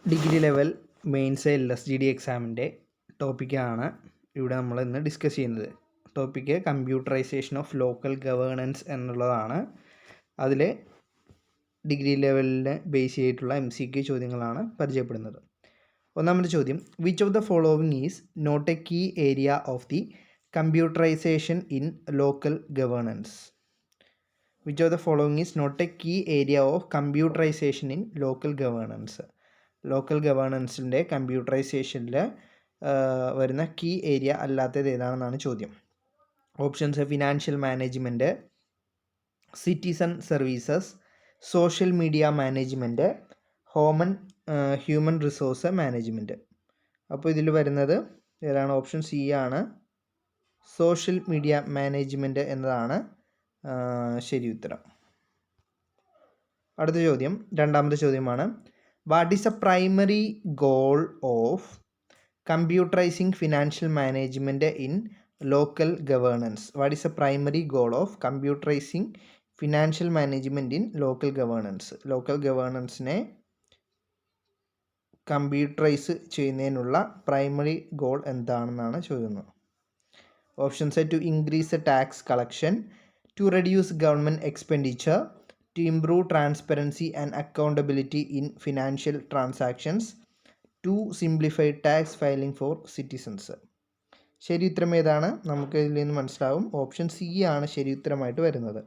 Degree level mains LSGD എക്സാമിൻ്റെ ടോപ്പിക്കാണ് ഇവിടെ നമ്മൾ ഇന്ന് ഡിസ്കസ് ചെയ്യുന്നത്. Topic computerisation of local governance എന്നുള്ളതാണ്. അതിൽ ഡിഗ്രി ലെവലിന് ബേസ് ചെയ്തിട്ടുള്ള MCQ ചോദ്യങ്ങളാണ് പരിചയപ്പെടുന്നത്. ഒന്നാമത്തെ ചോദ്യം, which of the following is not a key area of the computerisation in local governance? Which of the following is not a key area of computerisation in local governance? Local ഗവേണൻസിൻ്റെ കമ്പ്യൂട്ടറൈസേഷനിൽ വരുന്ന key area അല്ലാത്തത് ഏതാണെന്നാണ് ചോദ്യം. Options: financial management, citizen services, social media management, human resource management. അപ്പോൾ ഇതിൽ വരുന്നത് ഏതാണ്? ഓപ്ഷൻ സി ആണ്, സോഷ്യൽ മീഡിയ മാനേജ്മെൻറ്റ് എന്നതാണ് ശരി ഉത്തരം. അടുത്ത ചോദ്യം, രണ്ടാമത്തെ ചോദ്യമാണ്, what is a primary goal of computerising financial management in local governance? What is a primary goal of computerising financial management in local governance? Local ഗവേണൻസിനെ കമ്പ്യൂട്ടറൈസ് ചെയ്യുന്നതിനുള്ള പ്രൈമറി ഗോൾ എന്താണെന്നാണ് ചോദിക്കുന്നത്. Options: to increase tax collection, to reduce government expenditure, to improve transparency and accountability in financial transactions, to simplify tax filing for citizens. ശരി ഉത്തരം ഏതാണ്? നമുക്ക് ഇതിൽ നിന്ന് മനസ്സിലാവും. ഓപ്ഷൻ സി ആണ് ശരി ഉത്തരമായിട്ട് വരുന്നത്.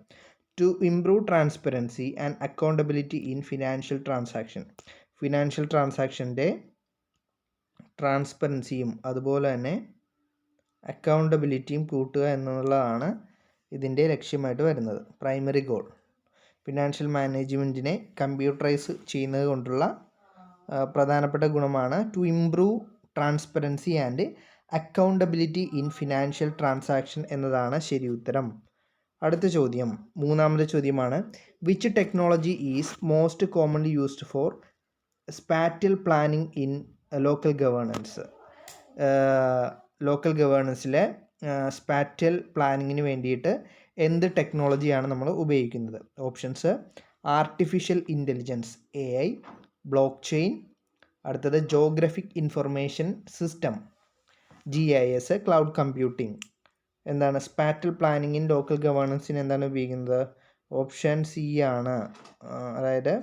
To improve transparency and accountability in financial transaction. Financial ട്രാൻസാക്ഷൻ്റെ ട്രാൻസ്പെറൻസിയും അതുപോലെ തന്നെ അക്കൗണ്ടബിലിറ്റിയും കൂട്ടുക എന്നുള്ളതാണ് ഇതിൻ്റെ ലക്ഷ്യമായിട്ട് വരുന്നത്. പ്രൈമറി ഗോൾ ഫിനാൻഷ്യൽ മാനേജ്മെൻറ്റിനെ കമ്പ്യൂട്ടറൈസ് ചെയ്യുന്നത് കൊണ്ടുള്ള പ്രധാനപ്പെട്ട ഗുണമാണ് to improve transparency and accountability in financial transaction എന്നതാണ് ശരി ഉത്തരം. അടുത്ത ചോദ്യം, മൂന്നാമത്തെ ചോദ്യമാണ്, which technology is most commonly used for spatial planning in local governance? Local ഗവേണൻസിലെ സ്പാറ്റിയൽ പ്ലാനിങ്ങിന് വേണ്ടിയിട്ട് എന്ത് ടെക്നോളജിയാണ് നമ്മൾ ഉപയോഗിക്കുന്നത്? Options: artificial intelligence AI, block chain, അടുത്തത് geographic information system GIS, cloud computing. എന്താണ് സ്പാറ്റിയൽ പ്ലാനിങ് ഇൻ ലോക്കൽ ഗവേണൻസിന് എന്താണ് ഉപയോഗിക്കുന്നത്? ഓപ്ഷൻ സി ആണ്, അതായത്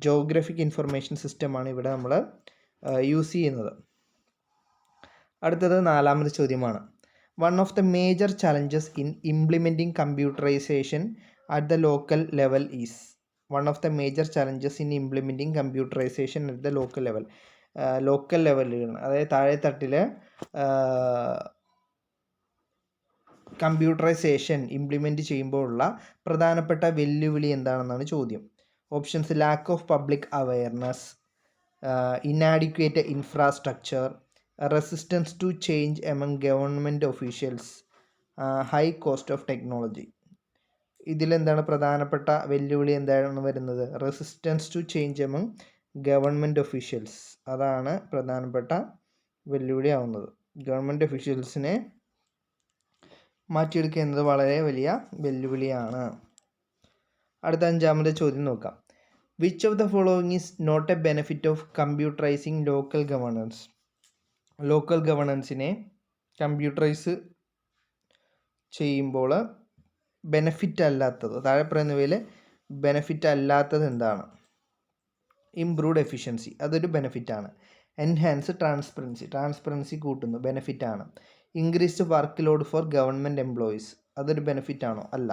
ജോഗ്രഫിക് ഇൻഫർമേഷൻ സിസ്റ്റമാണ് ഇവിടെ നമ്മൾ യൂസ് ചെയ്യുന്നത്. അടുത്തത് നാലാമത്തെ ചോദ്യമാണ്, one of the major challenges in implementing computerisation at the local level is? One of the major challenges in implementing computerisation at the local level. Local ലെവലിൽ, അതായത് താഴെത്തട്ടിൽ കമ്പ്യൂട്ടറൈസേഷൻ ഇംപ്ലിമെൻറ്റ് ചെയ്യുമ്പോഴുള്ള പ്രധാനപ്പെട്ട വെല്ലുവിളി എന്താണെന്നാണ് ചോദ്യം. Options: lack of public awareness, inadequate infrastructure, resistance to change among government officials, high cost of technology. ഇതിലെന്താണ് പ്രധാനപ്പെട്ട വെല്ലുവിളി എന്താണ് വരുന്നത്? Resistance to change among government officials, അതാണ് പ്രധാനപ്പെട്ട വെല്ലുവിളി ആവുന്നത്. ഗവൺമെൻറ് ഒഫീഷ്യൽസിനെ മാറ്റിയെടുക്കുക എന്നത് വളരെ വലിയ വെല്ലുവിളിയാണ്. അടുത്ത അഞ്ചാമത്തെ ചോദ്യം നോക്കാം, which of the following is not a benefit of computerising local governance? Local ഗവേണൻസിനെ കമ്പ്യൂട്ടറൈസ് ചെയ്യുമ്പോൾ ബെനഫിറ്റ് അല്ലാത്തത്, താഴെ പറയുന്നവയിൽ ബെനഫിറ്റ് അല്ലാത്തത് എന്താണ്? ഇംപ്രൂവ്ഡ് എഫിഷ്യൻസി, അതൊരു ബെനഫിറ്റാണ്. എൻഹാൻസ് ട്രാൻസ്പെറൻസി, ട്രാൻസ്പെറൻസി കൂട്ടുന്നു, ബെനഫിറ്റാണ്. Increased work load for government employees, അതൊരു ബെനഫിറ്റാണോ? അല്ല.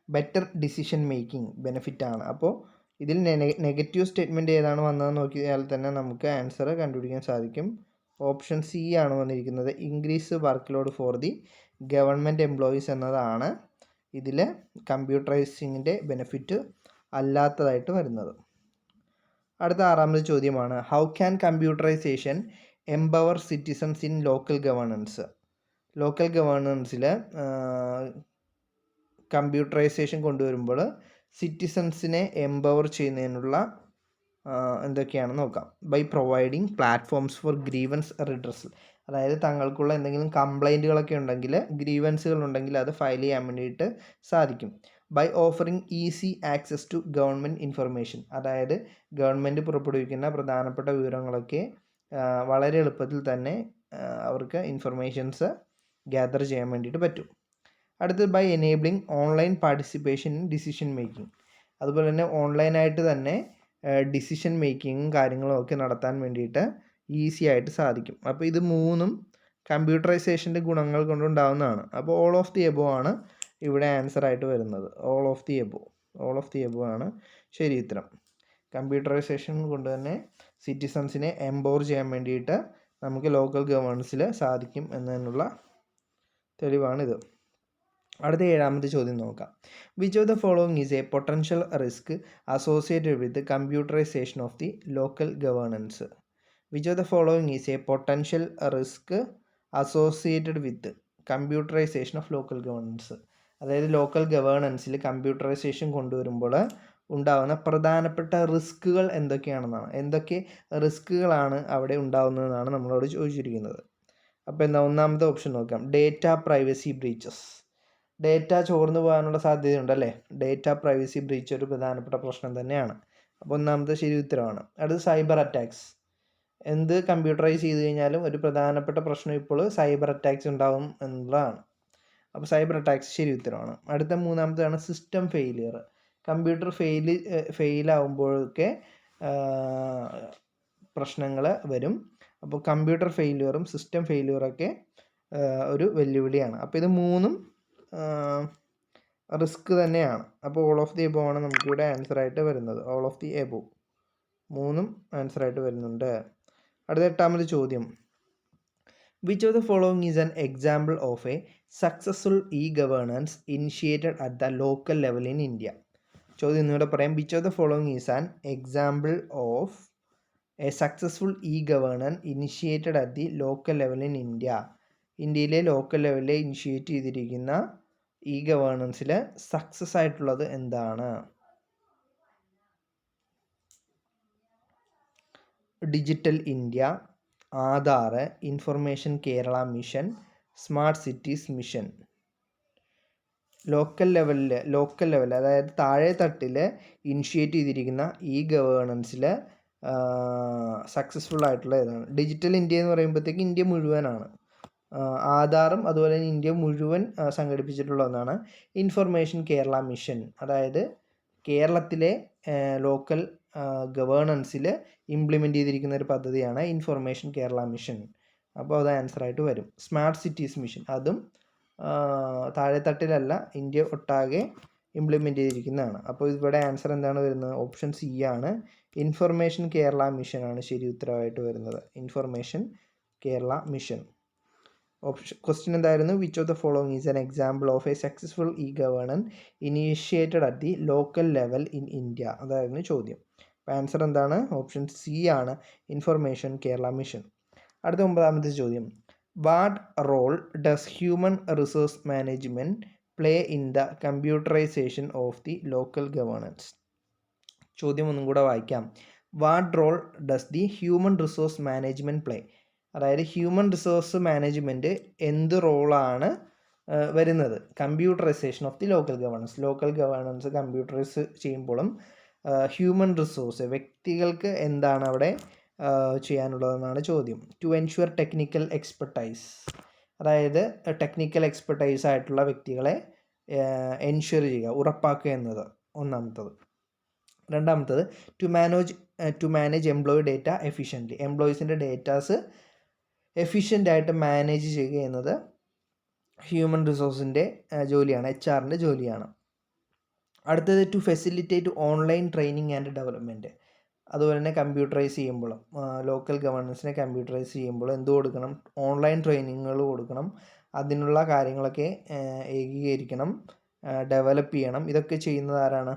ബെറ്റർ ഡിസിഷൻ മേക്കിംഗ്, ബെനഫിറ്റാണ്. അപ്പോൾ ഇതിൽ നെഗറ്റീവ് സ്റ്റേറ്റ്മെൻറ്റ് ഏതാണ് വന്നതെന്ന് നോക്കിയാൽ തന്നെ നമുക്ക് ആൻസർ കണ്ടുപിടിക്കാൻ സാധിക്കും. ഓപ്ഷൻ സി ആണ് വന്നിരിക്കുന്നത്, increase work load for the government employees എന്നതാണ് ഇതിൽ കമ്പ്യൂട്ടറൈസിങ്ങിൻ്റെ ബെനിഫിറ്റ് അല്ലാത്തതായിട്ട് വരുന്നത്. അടുത്ത ആറാമത്തെ ചോദ്യമാണ്, how can computerisation empower citizens in local governance? Local ഗവേണൻസിൽ കമ്പ്യൂട്ടറൈസേഷൻ കൊണ്ടുവരുമ്പോൾ സിറ്റിസൺസിനെ എംപവർ ചെയ്യുന്നതിനുള്ള എന്തൊക്കെയാണെന്ന് നോക്കാം. By providing platforms for grievance redressal, അതായത് തങ്ങൾക്കുള്ള എന്തെങ്കിലും കംപ്ലൈൻറ്റുകളൊക്കെ ഉണ്ടെങ്കിൽ, ഗ്രീവൻസുകൾ ഉണ്ടെങ്കിൽ അത് ഫയൽ ചെയ്യാൻ വേണ്ടിയിട്ട് സാധിക്കും. By offering easy access to government information. അതായത് ഗവൺമെൻറ് പുറപ്പെടുവിക്കുന്ന പ്രധാനപ്പെട്ട വിവരങ്ങളൊക്കെ വളരെ എളുപ്പത്തിൽ തന്നെ അവർക്ക് ഇൻഫർമേഷൻസ് ഗ്യാദർ ചെയ്യാൻ വേണ്ടിയിട്ട് പറ്റും. അടുത്തത് by enabling online participation in decision making. അതുപോലെ തന്നെ ഓൺലൈനായിട്ട് തന്നെ ഡിസിഷൻ മേക്കിങ്ങും കാര്യങ്ങളും ഒക്കെ നടത്താൻ വേണ്ടിയിട്ട് ഈസി ആയിട്ട് സാധിക്കും. അപ്പോൾ ഇത് മൂന്നും കമ്പ്യൂട്ടറൈസേഷൻ്റെ ഗുണങ്ങൾ കൊണ്ടുണ്ടാകുന്നതാണ്. അപ്പോൾ ഓൾ ഓഫ് ദി എബോ ആണ് ഇവിടെ ആൻസർ ആയിട്ട് വരുന്നത്. ഓൾ ഓഫ് ദി എബോ ആണ് ശരി ഉത്തരം. കമ്പ്യൂട്ടറൈസേഷൻ കൊണ്ട് തന്നെ സിറ്റിസൺസിനെ എംപവർ ചെയ്യാൻ വേണ്ടിയിട്ട് നമുക്ക് ലോക്കൽ ഗവേണൻസിൽ സാധിക്കും എന്നതിനുള്ള തെളിവാണിത്. അടുത്ത 7ാമത്തെ ചോദ്യം നോക്കാം. Which of the following is A potential risk associated with computerisation of the local governance? Which of the following is A potential risk associated with computerisation of local governance? അതായത് local ഗവേണൻസിൽ computerisation കൊണ്ടുവരുമ്പോൾ ഉണ്ടാകുന്ന പ്രധാനപ്പെട്ട റിസ്കുകൾ എന്തൊക്കെയാണെന്നാണ്. എന്തൊക്കെ റിസ്കുകളാണ് അവിടെ ഉണ്ടാകുന്നതെന്നാണ് നമ്മളോട് ചോദിച്ചിരിക്കുന്നത്. അപ്പോൾ എന്താ ഒന്നാമത്തെ ഓപ്ഷൻ നോക്കാം. Data privacy breaches. ഡേറ്റ ചോർന്നു പോകാനുള്ള സാധ്യതയുണ്ടല്ലേ. ഡേറ്റ പ്രൈവസി ബ്രീച്ച് ഒരു പ്രധാനപ്പെട്ട പ്രശ്നം തന്നെയാണ്. അപ്പോൾ ഒന്നാമത്തെ ശരി ഉത്തരമാണ്. അടുത്ത് സൈബർ അറ്റാക്സ്. എന്ത് കമ്പ്യൂട്ടറൈസ് ചെയ്ത് കഴിഞ്ഞാലും ഒരു പ്രധാനപ്പെട്ട പ്രശ്നം ഇപ്പോൾ സൈബർ അറ്റാക്സ് ഉണ്ടാകും എന്നുള്ളതാണ്. അപ്പോൾ സൈബർ അറ്റാക്സ് ശരി ഉത്തരമാണ്. അടുത്ത 3ാമത്തേതാണ് സിസ്റ്റം ഫെയിലിയർ. കമ്പ്യൂട്ടർ ഫെയിലാകുമ്പോഴൊക്കെ പ്രശ്നങ്ങൾ വരും. അപ്പോൾ കമ്പ്യൂട്ടർ ഫെയിലിയറും സിസ്റ്റം ഫെയിലിയറൊക്കെ ഒരു വെല്ലുവിളിയാണ്. അപ്പോൾ ഇത് മൂന്നും റിസ്ക് തന്നെയാണ്. അപ്പോൾ ഓൾ ഓഫ് ദി എബോ ആണ് നമുക്കിവിടെ ആൻസറായിട്ട് വരുന്നത്. ഓൾ ഓഫ് ദി എബോ മൂന്നും ആൻസറായിട്ട് വരുന്നുണ്ട്. അടുത്ത 8ാമത്തെ ചോദ്യം. Which of the following is an example of a successful e governance initiated at the local level in India? ചോദ്യം ഒന്നുകൂടെ പറയാം. Which of the following is an example of a successful e governance initiated at the local level in India? ഇന്ത്യയിലെ local ലെവലിൽ initiate ചെയ്തിരിക്കുന്ന E ഗവേണൻസിൽ success ആയിട്ടുള്ളത് എന്താണ്? Digital India, Aadhaar, information Kerala mission, smart cities mission. Local level അതായത് താഴെ തട്ടിൽ initiate ചെയ്തിരിക്കുന്ന E ഗവേണൻസിൽ successful ആയിട്ടുള്ള ഏതാണ്? ഡിജിറ്റൽ ഇന്ത്യ എന്ന് പറയുമ്പോഴത്തേക്ക് ഇന്ത്യ മുഴുവനാണ്. ആധാറും അതുപോലെ തന്നെ ഇന്ത്യ മുഴുവൻ സംഘടിപ്പിച്ചിട്ടുള്ള ഒന്നാണ് ഇൻഫർമേഷൻ കേരള മിഷൻ. അതായത് കേരളത്തിലെ ലോക്കൽ ഗവേണൻസിൽ ഇംപ്ലിമെൻ്റ് ചെയ്തിരിക്കുന്ന ഒരു പദ്ധതിയാണ് ഇൻഫർമേഷൻ കേരള മിഷൻ. അപ്പോൾ അത് ആൻസറായിട്ട് വരും. സ്മാർട്ട് സിറ്റീസ് മിഷൻ അതും താഴെത്തട്ടിലല്ല, ഇന്ത്യ ഒട്ടാകെ ഇംപ്ലിമെൻ്റ് ചെയ്തിരിക്കുന്നതാണ്. അപ്പോൾ ഇവിടെ ആൻസർ എന്താണ് വരുന്നത്? ഓപ്ഷൻ സി ആണ്. ഇൻഫർമേഷൻ കേരള മിഷനാണ് ശരി ഉത്തരവായിട്ട് വരുന്നത്. Information Kerala mission. ക്വസ്റ്റ്യൻ എന്തായിരുന്നു? Which of the following is an example of a successful e governance initiated at the local level in India? അതായിരുന്നു ചോദ്യം. അപ്പോൾ ആൻസർ എന്താണ്? ഓപ്ഷൻ സി ആണ്, ഇൻഫർമേഷൻ കേരള മിഷൻ. അടുത്ത 9ാമത്തെ ചോദ്യം. What role does human resource management play in the computerization of the local governance? ചോദ്യം ഒന്നും കൂടെ വായിക്കാം. What role does the human resource management play? അതായത് ഹ്യൂമൻ റിസോഴ്സ് മാനേജ്മെൻറ്റ് എന്ത് റോളാണ് വരുന്നത് computerisation of the local governance? Local governance computerise ചെയ്യുമ്പോഴും human resource വ്യക്തികൾക്ക് എന്താണ് അവിടെ ചെയ്യാനുള്ളതെന്നാണ് ചോദ്യം. ടു എൻഷുവർ ടെക്നിക്കൽ എക്സ്പെർട്ടൈസ്, അതായത് ടെക്നിക്കൽ എക്സ്പെർട്ടൈസ് ആയിട്ടുള്ള വ്യക്തികളെ എൻഷുർ ചെയ്യുക, ഉറപ്പാക്കുക എന്നത് ഒന്നാമത്തത്. രണ്ടാമത്തത് to manage employee data efficiently, എംപ്ലോയീസിൻ്റെ ഡേറ്റാസ് എഫിഷ്യൻ്റ് ആയിട്ട് മാനേജ് ചെയ്യുക എന്നത് ഹ്യൂമൻ റിസോഴ്സിൻ്റെ ജോലിയാണ്, HR-ൻ്റെ ജോലിയാണ്. അടുത്തത് to facilitate online training and development. അതുപോലെ തന്നെ കമ്പ്യൂട്ടറൈസ് ചെയ്യുമ്പോഴും ലോക്കൽ ഗവേണൻസിനെ കമ്പ്യൂട്ടറൈസ് ചെയ്യുമ്പോൾ എന്ത് കൊടുക്കണം? ഓൺലൈൻ ട്രെയിനിങ്ങുകൾ കൊടുക്കണം. അതിനുള്ള കാര്യങ്ങളൊക്കെ ഏകീകരിക്കണം, ഡെവലപ്പ് ചെയ്യണം. ഇതൊക്കെ ചെയ്യുന്നത് ആരാണ്?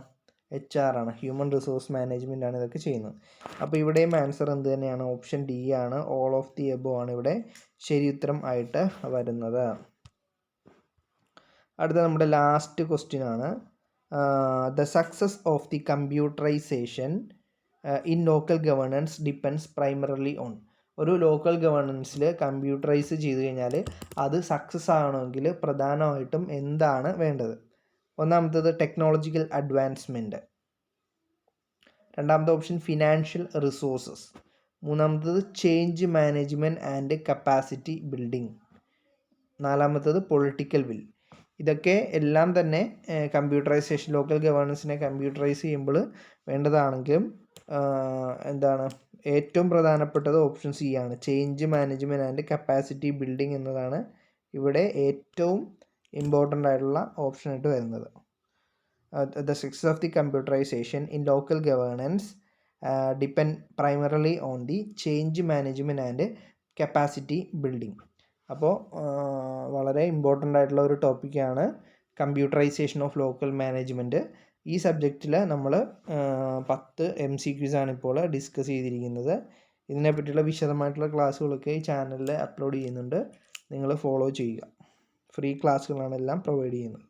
HR-ആണ്, ഹ്യൂമൻ റിസോഴ്സ് മാനേജ്മെൻ്റ് ആണ് ഇതൊക്കെ ചെയ്യുന്നത്. അപ്പോൾ ഇവിടെയും ആൻസർ എന്ത് തന്നെയാണ്? ഓപ്ഷൻ ഡി ആണ്. ഓൾ ഓഫ് ദി എബോ ആണ് ഇവിടെ ശരി ഉത്തരം ആയിട്ട് വരുന്നത്. അടുത്ത നമ്മുടെ ലാസ്റ്റ് ക്വസ്റ്റ്യൻ ആണ്. The success of the computerisation in local governance depends primarily on. ഒരു ലോക്കൽ ഗവേണൻസിൽ കമ്പ്യൂട്ടറൈസ് ചെയ്ത് കഴിഞ്ഞാൽ അത് സക്സസ് ആകണമെങ്കിൽ പ്രധാനമായിട്ടും എന്താണ് വേണ്ടത്? ഒന്നാമത്തത് ടെക്നോളജിക്കൽ അഡ്വാൻസ്മെൻറ്റ്, രണ്ടാമത്തെ ഓപ്ഷൻ ഫിനാൻഷ്യൽ റിസോഴ്സസ്, മൂന്നാമത്തത് change management and capacity building, നാലാമത്തത് പൊളിറ്റിക്കൽ വിൽ. ഇതൊക്കെ എല്ലാം തന്നെ കമ്പ്യൂട്ടറൈസേഷൻ, ലോക്കൽ ഗവേണൻസിനെ കമ്പ്യൂട്ടറൈസ് ചെയ്യുമ്പോൾ വേണ്ടതാണെങ്കിലും എന്താണ് ഏറ്റവും പ്രധാനപ്പെട്ടത് ഓപ്ഷൻ സി ആണ്, change management and capacity building എന്നതാണ് ഇവിടെ ഏറ്റവും ഇമ്പോർട്ടൻ്റ് ആയിട്ടുള്ള ഓപ്ഷനായിട്ട് വരുന്നത്. The success of the computerization in local governance depend primarily on the change management and capacity building. അപ്പോൾ വളരെ ഇമ്പോർട്ടൻ്റ് ആയിട്ടുള്ള ഒരു ടോപ്പിക്കാണ് കമ്പ്യൂട്ടറൈസേഷൻ ഓഫ് ലോക്കൽ മാനേജ്മെൻറ്റ്. ഈ സബ്ജക്റ്റിൽ നമ്മൾ 10 MCQs ആണ് ഇപ്പോൾ ഡിസ്കസ് ചെയ്തിരിക്കുന്നത്. ഇതിനെപ്പറ്റിയുള്ള വിശദമായിട്ടുള്ള ക്ലാസ്സുകളൊക്കെ ഈ ചാനലിൽ അപ്ലോഡ് ചെയ്യുന്നുണ്ട്, നിങ്ങൾ ഫോളോ ചെയ്യുക. ഫ്രീ ക്ലാസ്സുകളാണ് എല്ലാം പ്രൊവൈഡ് ചെയ്യുന്നത്.